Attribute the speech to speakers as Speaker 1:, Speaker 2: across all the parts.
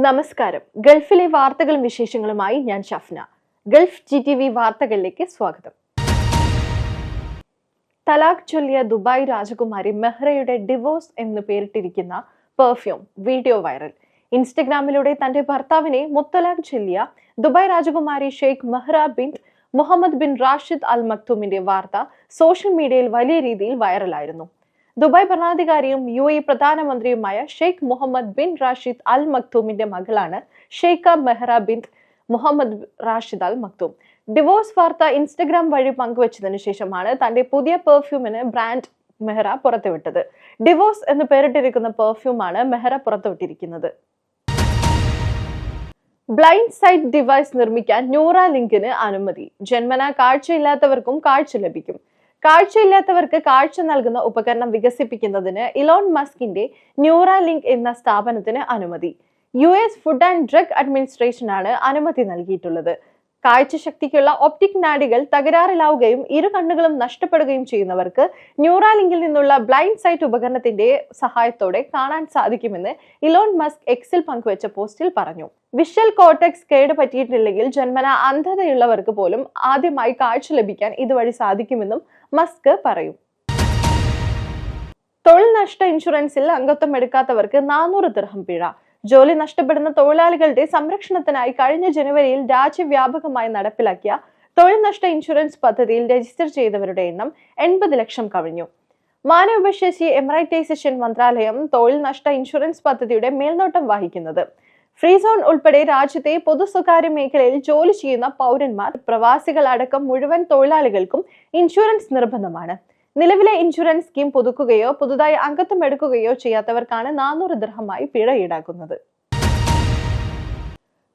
Speaker 1: നമസ്കാരം. ഗൾഫിലെ വാർത്തകളും വിശേഷങ്ങളുമായി ഞാൻ ഷഫ്ന. ഗൾഫ് GTV വാർത്തകളിലേക്ക് സ്വാഗതം. തലാഖ് ചൊല്ലിയ ദുബായ് രാജകുമാരി മെഹ്റയുടെ ഡിവോഴ്സ് എന്ന് പേരിട്ടിരിക്കുന്ന പെർഫ്യൂം വീഡിയോ വൈറൽ. ഇൻസ്റ്റഗ്രാമിലൂടെ തന്റെ ഭർത്താവിനെ മുത്തലാഖ് ചൊല്ലിയ ദുബായ് രാജകുമാരി Sheikh Mehra bin Mohammed bin Rashid Al മക്തൂമിന്റെ വാർത്ത സോഷ്യൽ മീഡിയയിൽ വലിയ രീതിയിൽ വൈറലായിരുന്നു. ദുബായ് ഭരണാധികാരിയും UAE പ്രധാനമന്ത്രിയുമായ Sheikh Mohammed bin Rashid Al മക്തൂമിന്റെ മകളാണ് Sheikha Mehra bin Mohammed Rashid Al Maktoum. Divorce വാർത്ത ഇൻസ്റ്റഗ്രാം വഴി പങ്കുവച്ചതിനു ശേഷമാണ് തന്റെ പുതിയ പെർഫ്യൂമിന് ബ്രാൻഡ് മെഹ്റ പുറത്തുവിട്ടത്. ഡിവോഴ്സ് എന്ന് പേരിട്ടിരിക്കുന്ന പെർഫ്യൂമാണ് മെഹ്റ പുറത്തുവിട്ടിരിക്കുന്നത്. ബ്ലൈൻഡ് സൈറ്റ് ഡിവൈസ് നിർമ്മിക്കാൻ ന്യൂറാലിങ്കിന് അനുമതി. ജന്മനാ കാഴ്ചയില്ലാത്തവർക്കും കാഴ്ച ലഭിക്കും. കാഴ്ചയില്ലാത്തവർക്ക് കാഴ്ച നൽകുന്ന ഉപകരണം വികസിപ്പിക്കുന്നതിന് ഇലോൺ മസ്കിന്റെ ന്യൂറാലിങ്ക് എന്ന സ്ഥാപനത്തിന് അനുമതി. US ഫുഡ് ആൻഡ് ഡ്രഗ് അഡ്മിനിസ്ട്രേഷനാണ് അനുമതി നൽകിയിട്ടുള്ളത്. കാഴ്ചശക്തിക്കുള്ള ഒപ്റ്റിക് നാഡികൾ തകരാറിലാവുകയും ഇരു കണ്ണുകളും നഷ്ടപ്പെടുകയും ചെയ്യുന്നവർക്ക് ന്യൂറാലിങ്കിൽ നിന്നുള്ള ബ്ലൈൻഡ് സൈറ്റ് ഉപകരണത്തിന്റെ സഹായത്തോടെ കാണാൻ സാധിക്കുമെന്ന് ഇലോൺ മസ്ക് എക്സിൽ പങ്കുവച്ച പോസ്റ്റിൽ പറഞ്ഞു. വിഷ്വൽ കോർട്ടെക്സ് കേട് പറ്റിയിട്ടില്ലെങ്കിൽ ജന്മനാ അന്ധതയുള്ളവർക്ക് പോലും ആദ്യമായി കാഴ്ച ലഭിക്കാൻ ഇതുവഴി സാധിക്കുമെന്നും മസ്ക് പറയും. തൊഴിൽ നഷ്ട ഇൻഷുറൻസിൽ അംഗത്വം എടുക്കാത്തവർക്ക് 400 ദിർഹം പിഴ. ജോലി നഷ്ടപ്പെടുന്ന തൊഴിലാളികളുടെ സംരക്ഷണത്തിനായി കഴിഞ്ഞ ജനുവരിയിൽ രാജ്യവ്യാപകമായി നടപ്പിലാക്കിയ തൊഴിൽ നഷ്ട ഇൻഷുറൻസ് പദ്ധതിയിൽ രജിസ്റ്റർ ചെയ്തവരുടെ എണ്ണം 80 ലക്ഷം കവിഞ്ഞു. മാനവശേഷി എമറൈറ്റൈസേഷൻ മന്ത്രാലയം തൊഴിൽ നഷ്ട ഇൻഷുറൻസ് പദ്ധതിയുടെ മേൽനോട്ടം വഹിക്കുന്നത്. ഫ്രീ സോൺ ഉൾപ്പെടെ രാജ്യത്തെ പൊതു സ്വകാര്യ മേഖലയിൽ ജോലി ചെയ്യുന്ന പൗരന്മാർ, പ്രവാസികൾ അടക്കം മുഴുവൻ തൊഴിലാളികൾക്കും ഇൻഷുറൻസ് നിർബന്ധമാണ്. നിലവിലെ ഇൻഷുറൻസ് സ്കീം പുതുക്കുകയോ പുതുതായി അംഗത്വം എടുക്കുകയോ ചെയ്യാത്തവർക്കാണ് 400 ദിർഹമായി പിഴ ഈടാക്കുന്നത്.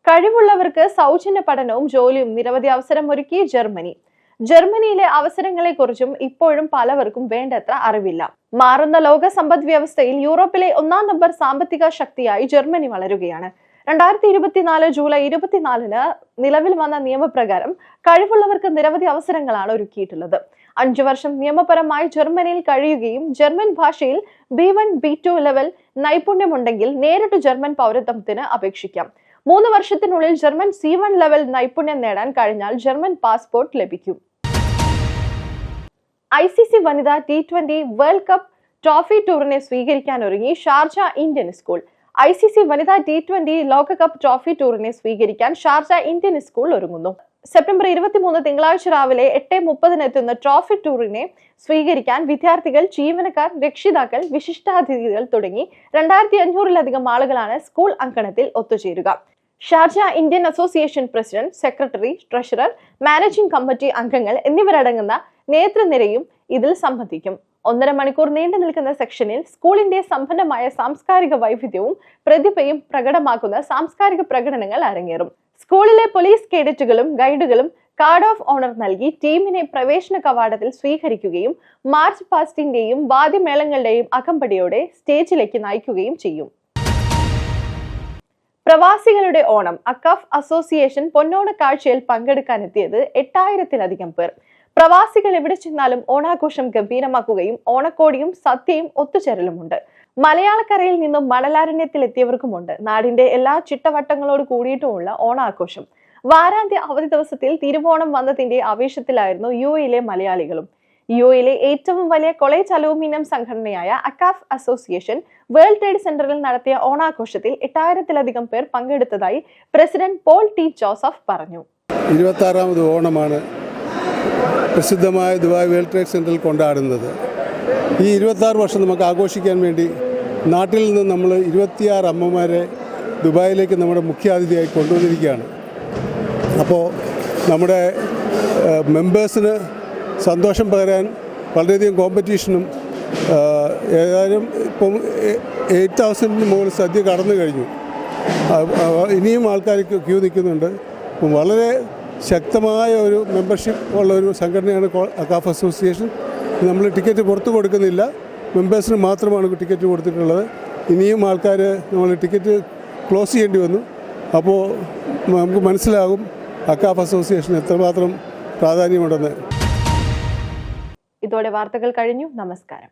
Speaker 1: കഴിവുള്ളവർക്ക് സൗജന്യ പഠനവും ജോലിയും നിരവധി അവസരം ഒരുക്കി ജർമ്മനി. ജർമ്മനിയിലെ അവസരങ്ങളെക്കുറിച്ചും ഇപ്പോഴും പലവർക്കും വേണ്ടത്ര അറിവില്ല. മാറുന്ന ലോക സമ്പദ് വ്യവസ്ഥയിൽ യൂറോപ്പിലെ 1-ാം നമ്പർ സാമ്പത്തിക ശക്തിയായി ജർമ്മനി വളരുകയാണ്. 2024 ജൂലൈ 24-ന് നിലവിൽ വന്ന നിയമപ്രകാരം കഴിവുള്ളവർക്ക് നിരവധി അവസരങ്ങളാണ് ഒരുക്കിയിട്ടുള്ളത്. 5 വർഷം നിയമപരമായി ജർമ്മനിയിൽ കഴിയുകയും ജർമ്മൻ ഭാഷയിൽ B1, B2 ലെവൽ നൈപുണ്യമുണ്ടെങ്കിൽ നേരിട്ട് ജർമ്മൻ പൗരത്വത്തിന് അപേക്ഷിക്കാം. 3 വർഷത്തിനുള്ളിൽ ജർമ്മൻ C1 ലെവൽ നൈപുണ്യം നേടാൻ കഴിഞ്ഞാൽ ജർമ്മൻ പാസ്പോർട്ട് ലഭിക്കും. ICC വനിതാ T20 വേൾഡ് കപ്പ് ട്രോഫി ടൂറിനെ സ്വീകരിക്കാൻ ഒരുങ്ങി ഷാർജ ഇന്ത്യൻ സ്കൂൾ. ICC വനിതാ T20 ലോകകപ്പ് ട്രോഫി ടൂറിനെ സ്വീകരിക്കാൻ ഷാർജ ഇന്ത്യൻ സ്കൂൾ ഒരുങ്ങുന്നു. സെപ്റ്റംബർ 23 തിങ്കളാഴ്ച രാവിലെ 8:30 എത്തുന്ന ട്രോഫി ടൂറിനെ സ്വീകരിക്കാൻ വിദ്യാർത്ഥികൾ, ജീവനക്കാർ, രക്ഷിതാക്കൾ, വിശിഷ്ടാതിഥികൾ തുടങ്ങി 2500-ലധികം ആളുകളാണ് സ്കൂൾ അങ്കണത്തിൽ ഒത്തുചേരുക. Sharjah Indian association president, secretary, treasurer, managing committee അംഗങ്ങൾ എന്നിവരടങ്ങുന്ന നേതൃനിരയും ഇതിൽ സംബന്ധിക്കും. 1.5 മണിക്കൂർ നീണ്ടു നിൽക്കുന്ന സെക്ഷനിൽ സ്കൂളിന്റെ സമ്പന്നമായ സാംസ്കാരിക വൈവിധ്യവും പ്രതിഭയും പ്രകടമാക്കുന്ന സാംസ്കാരിക പ്രകടനങ്ങൾ അരങ്ങേറും. സ്കൂളിലെ പോലീസ് കേഡറ്റുകളും ഗൈഡുകളും കാർഡ് ഓഫ് ഓണർ നൽകി ടീമിനെ പ്രവേശന കവാടത്തിൽ സ്വീകരിക്കുകയും മാർച്ച് പാസ്റ്റിന്റെയും വാദ്യമേളങ്ങളുടെയും അകമ്പടിയോടെ സ്റ്റേജിലേക്ക് നയിക്കുകയും ചെയ്യും. പ്രവാസികളുടെ ഓണം. അക്കാഫ് അസോസിയേഷൻ പൊന്നോണ കാഴ്ചയിൽ പങ്കെടുക്കാനെത്തിയത് 8000-ലധികം പേർ. പ്രവാസികൾ എവിടെ ചെന്നാലും ഓണാഘോഷം ഗംഭീരമാക്കുകയും ഓണക്കോടിയും സദ്യയും ഒത്തുചേരലുമുണ്ട്. മലയാളക്കരയിൽ നിന്നും മണലാരണ്യത്തിലെത്തിയവർക്കുമുണ്ട് നാടിന്റെ എല്ലാ ചിട്ടവട്ടങ്ങളോട് കൂടിയിട്ടുമുള്ള ഓണാഘോഷം. വാരാന്ത്യ അവധി ദിവസത്തിൽ തിരുവോണം വന്നതിന്റെ ആവേശത്തിലായിരുന്നു UAE-ലെ മലയാളികളും. UAE-ലെ ഏറ്റവും വലിയ കോളേജ് അലൂമിനിയം സംഘടനയായ അക്കാഫ് അസോസിയേഷൻ വേൾഡ് ട്രേഡ് സെന്ററിൽ നടത്തിയ ഓണാഘോഷത്തിൽ 8000-ലധികം പേർ പങ്കെടുത്തതായി പ്രസിഡന്റ് പോൾ T. ജോസഫ് പറഞ്ഞു.
Speaker 2: 26ാമത് ഓണമാണ് പ്രസിദ്ധമായ ദുബായ് വേൾഡ് ട്രേഡ് സെന്ററിൽ കൊണ്ടാടുന്നത്. ഈ 26 വർഷം നമുക്ക് ആഘോഷിക്കാൻ വേണ്ടി നാട്ടിൽ നിന്ന് നമ്മൾ 26 അമ്മമാരെ ദുബായിലേക്ക് നമ്മുടെ മുഖ്യാതിഥിയായി കൊണ്ടുവന്നിരിക്കുകയാണ്. അപ്പോൾ നമ്മുടെ മെമ്പേഴ്സിന് സന്തോഷം പകരാൻ വളരെയധികം കോമ്പറ്റീഷനും, ഏതായാലും ഇപ്പം 8000-ന് മുകളിൽ സദ്യ കടന്നു കഴിഞ്ഞു. ഇനിയും ആൾക്കാർ ക്യൂ നിൽക്കുന്നുണ്ട്. വളരെ ശക്തമായ ഒരു മെമ്പർഷിപ്പ് ഉള്ള ഒരു സംഘടനയാണ് അക്കാഫ് അസോസിയേഷൻ. നമ്മൾ ടിക്കറ്റ് പുറത്ത് കൊടുക്കുന്നില്ല, മെമ്പേഴ്സിന് മാത്രമാണ് ടിക്കറ്റ് കൊടുത്തിട്ടുള്ളത്. ഇനിയും ആൾക്കാർ നമ്മൾ ടിക്കറ്റ് ക്ലോസ് ചെയ്യേണ്ടി വന്നു. അപ്പോൾ നമുക്ക് മനസ്സിലാകും അക്കാഫ് അസോസിയേഷൻ എത്രമാത്രം പ്രാധാന്യമുണ്ടെന്ന്.
Speaker 1: ഇതോടെ വാർത്തകൾ കഴിഞ്ഞു. നമസ്കാരം.